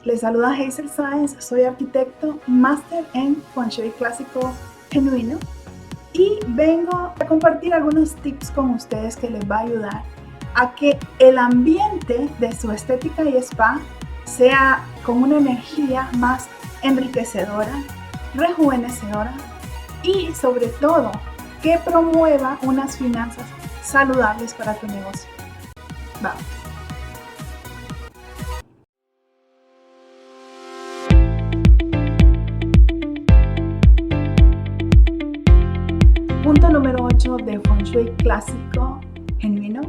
Les saluda Hazel Sáenz, soy arquitecto, máster en Feng Shui clásico genuino y vengo a compartir algunos tips con ustedes que les va a ayudar a que el ambiente de su estética y spa sea con una energía más enriquecedora, rejuvenecedora y sobre todo que promueva unas finanzas saludables para tu negocio. Vamos. Punto número 8 de Feng Shui clásico genuino.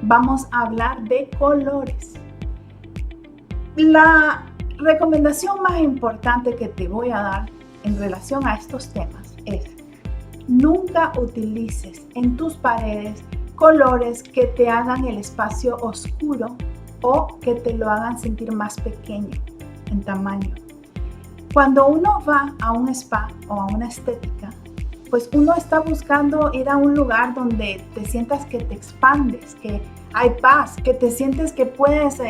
Vamos a hablar de colores. La recomendación más importante que te voy a dar en relación a estos temas es: nunca utilices en tus paredes colores que te hagan el espacio oscuro o que te lo hagan sentir más pequeño en tamaño. Cuando uno va a un spa o a una estética, pues uno está buscando ir a un lugar donde te sientas que te expandes, que hay paz, que te sientes que puedes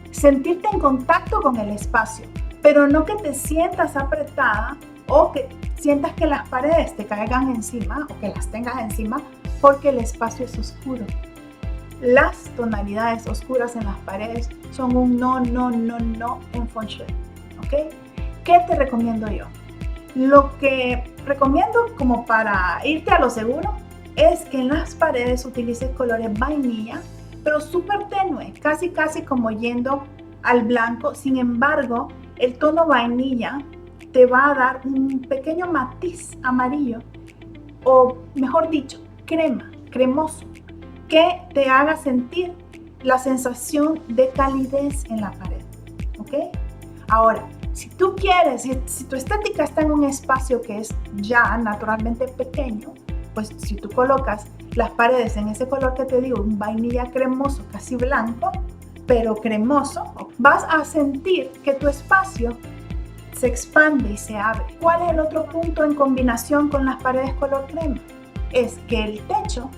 sentirte en contacto con el espacio, pero no que te sientas apretada o que sientas que las paredes te caigan encima o que las tengas encima porque el espacio es oscuro. Las tonalidades oscuras en las paredes son un no en Feng Shui, ¿ok? ¿Qué te recomiendo yo? Lo que recomiendo como para irte a lo seguro es que en las paredes utilices colores vainilla, pero súper tenue, casi como yendo al blanco. Sin embargo, el tono vainilla te va a dar un pequeño matiz amarillo, o mejor dicho, cremoso, que te haga sentir la sensación de calidez en la pared, ¿ok? Ahora, si tú quieres, si tu estética está en un espacio que es ya naturalmente pequeño, pues si tú colocas las paredes en ese color que te digo, un vainilla cremoso, casi blanco, pero cremoso, vas a sentir que tu espacio se expande y se abre. ¿Cuál es el otro punto en combinación con las paredes color crema? Es que el techo,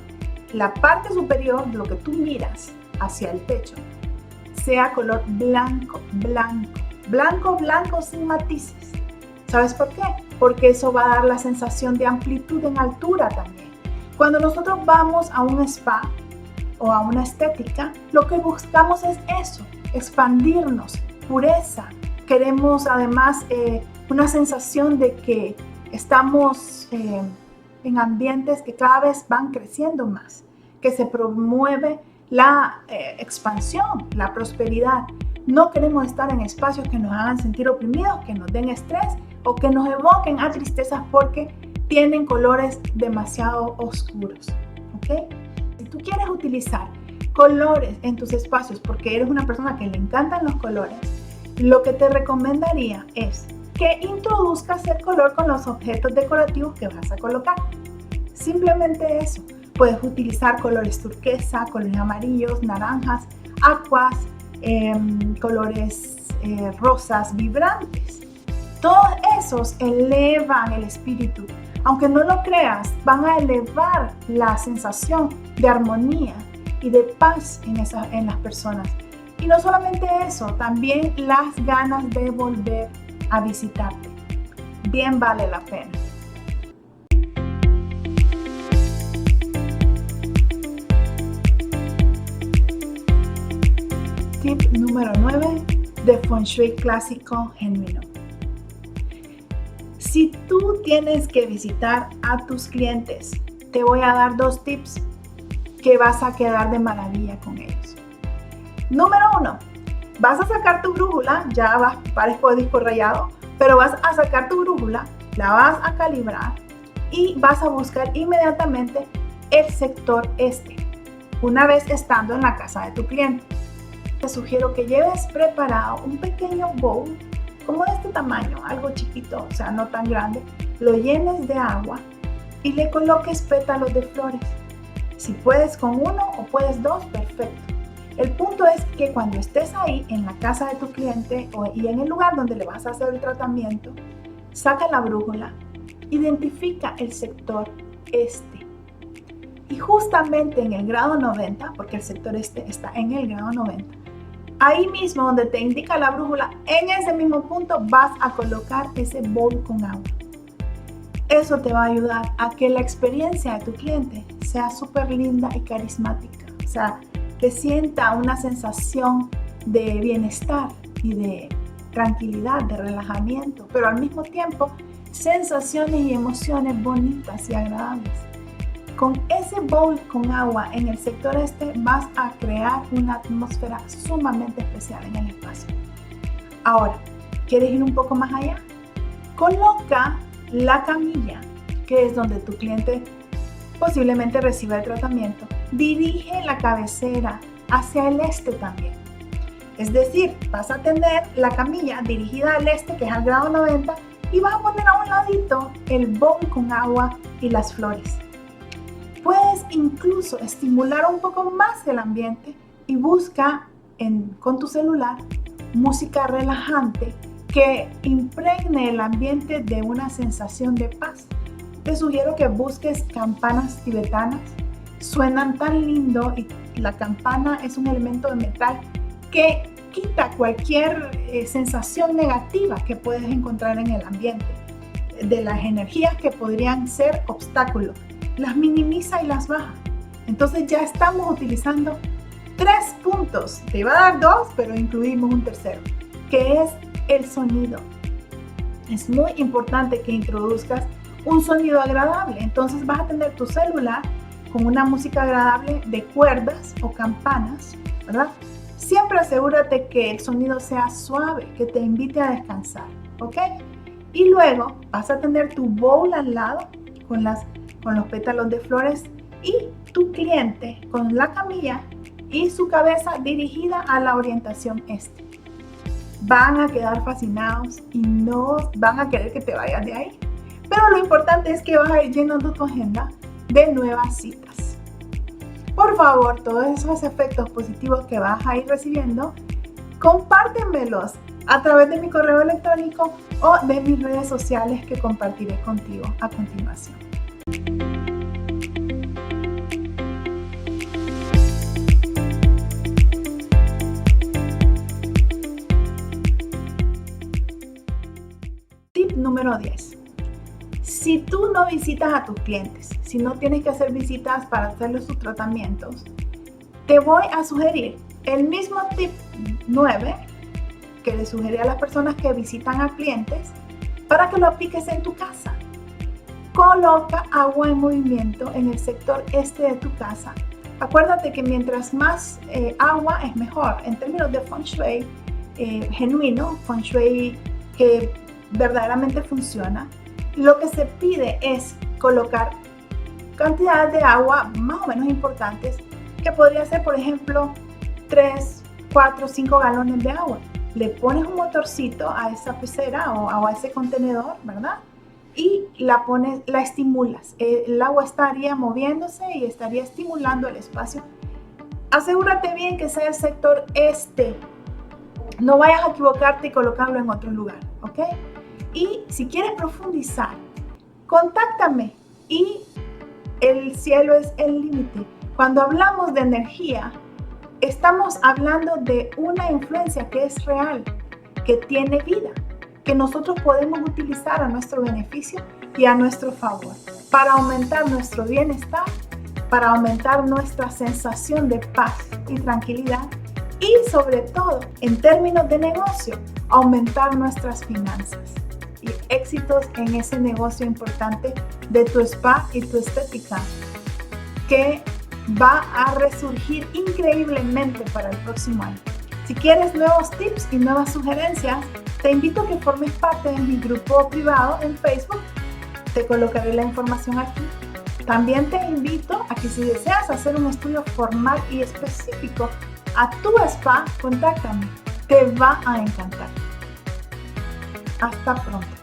la parte superior, lo que tú miras hacia el techo, sea color blanco sin matices. ¿Sabes por qué? Porque eso va a dar la sensación de amplitud en altura también. Cuando nosotros vamos a un spa o a una estética, lo que buscamos es eso, expandirnos, pureza. Queremos además una sensación de que estamos en ambientes que cada vez van creciendo más, que se promueve la expansión, la prosperidad. No queremos estar en espacios que nos hagan sentir oprimidos, que nos den estrés o que nos evoquen a tristezas porque tienen colores demasiado oscuros, ¿ok? Si tú quieres utilizar colores en tus espacios porque eres una persona que le encantan los colores, lo que te recomendaría es que introduzcas el color con los objetos decorativos que vas a colocar. Simplemente eso. Puedes utilizar colores turquesa, colores amarillos, naranjas, acuas, colores rosas vibrantes. Todos esos elevan el espíritu. Aunque no lo creas, van a elevar la sensación de armonía y de paz en las personas. Y no solamente eso, también las ganas de volver a visitarte. Bien vale la pena. Tip número 9 de Feng Shui clásico genuino. Si tú tienes que visitar a tus clientes, te voy a dar 2 tips que vas a quedar de maravilla con ellos. Número 1, vas a sacar tu brújula, ya vas, parezco disco rayado, pero vas a sacar tu brújula, la vas a calibrar y vas a buscar inmediatamente el sector este, una vez estando en la casa de tu cliente. Te sugiero que lleves preparado un pequeño bowl, como de este tamaño, algo chiquito, o sea, no tan grande, lo llenes de agua y le coloques pétalos de flores. Si puedes con 1 o puedes 2, perfecto. El punto es que cuando estés ahí en la casa de tu cliente y en el lugar donde le vas a hacer el tratamiento, saca la brújula, identifica el sector este. Y justamente en el grado 90, porque el sector este está en el grado 90, ahí mismo donde te indica la brújula, en ese mismo punto vas a colocar ese bowl con agua. Eso te va a ayudar a que la experiencia de tu cliente sea súper linda y carismática. O sea, que sienta una sensación de bienestar y de tranquilidad, de relajamiento, pero al mismo tiempo sensaciones y emociones bonitas y agradables. Con ese bowl con agua en el sector este vas a crear una atmósfera sumamente especial en el espacio. Ahora, ¿quieres ir un poco más allá? Coloca la camilla, que es donde tu cliente posiblemente reciba el tratamiento. Dirige la cabecera hacia el este también. Es decir, vas a tener la camilla dirigida al este, que es al grado 90, y vas a poner a un ladito el bowl con agua y las flores. Puedes incluso estimular un poco más el ambiente y busca con tu celular música relajante que impregne el ambiente de una sensación de paz. Te sugiero que busques campanas tibetanas. Suenan tan lindo y la campana es un elemento de metal que quita cualquier sensación negativa que puedes encontrar en el ambiente, de las energías que podrían ser obstáculos. Las minimiza y las baja. Entonces ya estamos utilizando 3 puntos. Te iba a dar 2, pero incluimos un tercero, que es el sonido. Es muy importante que introduzcas un sonido agradable. Entonces vas a tener tu celular con una música agradable de cuerdas o campanas, ¿verdad? Siempre asegúrate que el sonido sea suave, que te invite a descansar, ¿ok? Y luego vas a tener tu bowl al lado con los pétalos de flores y tu cliente con la camilla y su cabeza dirigida a la orientación este. Van a quedar fascinados y no van a querer que te vayas de ahí. Pero lo importante es que vas a ir llenando tu agenda de nuevas citas. Por favor, todos esos efectos positivos que vas a ir recibiendo, compártemelos a través de mi correo electrónico o de mis redes sociales que compartiré contigo a continuación. Tip número 10. Si tú no visitas a tus clientes, si no tienes que hacer visitas para hacerles sus tratamientos, te voy a sugerir el mismo tip 9 que le sugerí a las personas que visitan a clientes para que lo apliques en tu casa. Coloca agua en movimiento en el sector este de tu casa. Acuérdate que mientras más agua es mejor. En términos de Feng Shui genuino, Feng Shui que verdaderamente funciona, lo que se pide es colocar cantidades de agua más o menos importantes, que podría ser, por ejemplo, 3, 4, 5 galones de agua. Le pones un motorcito a esa pecera o a ese contenedor, ¿verdad? Y la estimulas. El agua estaría moviéndose y estaría estimulando el espacio. Asegúrate bien que sea el sector este. No vayas a equivocarte y colocarlo en otro lugar, ¿ok? Y si quieres profundizar, contáctame y el cielo es el límite. Cuando hablamos de energía, estamos hablando de una influencia que es real, que tiene vida, que nosotros podemos utilizar a nuestro beneficio y a nuestro favor para aumentar nuestro bienestar, para aumentar nuestra sensación de paz y tranquilidad y sobre todo, en términos de negocio, aumentar nuestras finanzas y éxitos en ese negocio importante de tu spa y tu estética, que va a resurgir increíblemente para el próximo año. Si quieres nuevos tips y nuevas sugerencias, te invito a que formes parte de mi grupo privado en Facebook. Te colocaré la información aquí. También te invito a que si deseas hacer un estudio formal y específico a tu spa, contáctame. Te va a encantar. Hasta pronto.